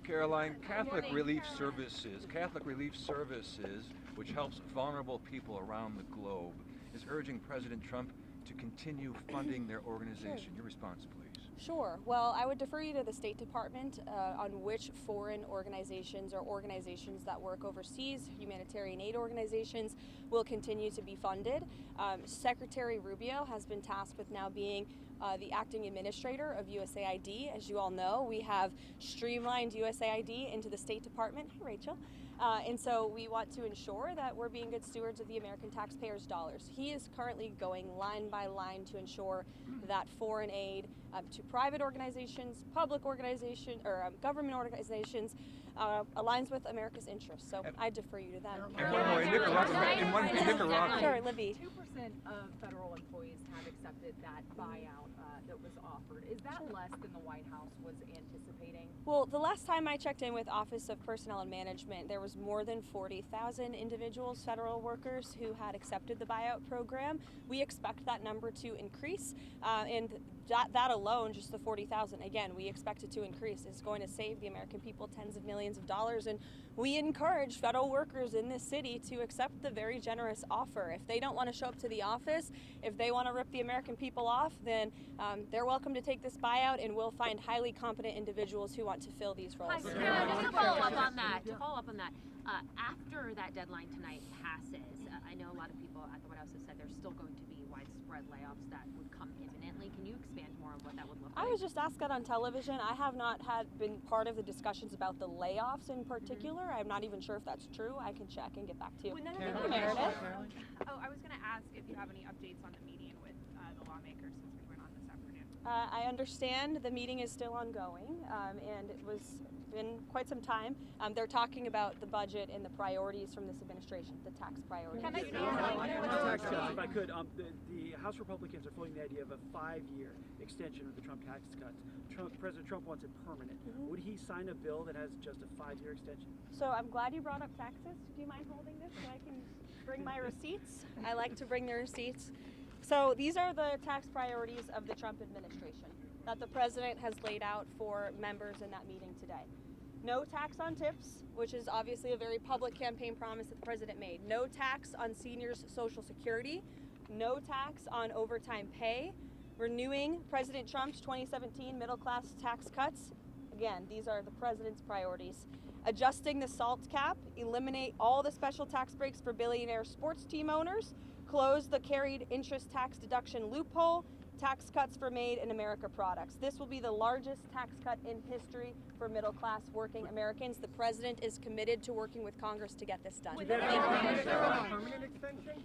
Karoline, Catholic Relief Services, which helps vulnerable people around the globe, is urging President Trump to continue funding their organization. Your response, please. Sure. Well, I would defer you to the State Department on which foreign organizations or organizations that work overseas, humanitarian aid organizations, will continue to be funded. Secretary Rubio has been tasked with now being the acting administrator of USAID. As you all know, we have streamlined USAID into the State Department. Hi, Rachel. And so we want to ensure that we're being good stewards of the American taxpayers' dollars. He is currently going line by line to ensure that foreign aid to private organizations, public organizations, or government organizations aligns with America's interests. So I defer you to them. And one more, in Nicaragua. Sure, Libby. 2% of federal employees have accepted that buyout that was offered. Is that less than the White House was anticipating? Well, the last time I checked in with Office of Personnel and Management, there was more than 40,000 individuals, federal workers, who had accepted the buyout program. We expect that number to increase, and that alone, just the 40,000, again, we expect it to increase. It's going to save the American people tens of millions of dollars, and we encourage federal workers in this city to accept the very generous offer. If they don't want to show up to the office, if they want to rip the American people off, then they're welcome to take this buyout, and we'll find highly competent individuals who want to fill these roles. Just to follow up on that, after that deadline tonight passes, I know a lot of people at the White House have said there's still going to be widespread layoffs that would come imminently. Can you expand more on what that would look like? I was just asked that on television. I have not been part of the discussions about the layoffs in particular. I'm not even sure if that's true. I can check and get back to you. Meredith? Oh, I was going to ask if you have any updates on the meeting with the lawmakers since we went on this afternoon. I understand the meeting is still ongoing, and it was been quite some time. They're talking about the budget and the priorities from this administration, the tax priorities. If I could, the House Republicans are floating the idea of a 5-year extension of the Trump tax cuts. President Trump wants it permanent. Would he sign a bill that has just a 5-year extension? So I'm glad you brought up taxes. Do you mind holding this so I can bring my receipts? I like to bring the receipts. So these are the tax priorities of the Trump administration that the president has laid out for members in that meeting today. No tax on tips, which is obviously a very public campaign promise that the president made. No tax on seniors' Social Security. No tax on overtime pay. Renewing President Trump's 2017 middle-class tax cuts. Again, these are the president's priorities. Adjusting the SALT cap. Eliminate all the special tax breaks for billionaire sports team owners. Close the carried interest tax deduction loophole. Tax cuts for Made in America products. This will be the largest tax cut in history for middle-class working Americans. The president is committed to working with Congress to get this done. Permanent extension?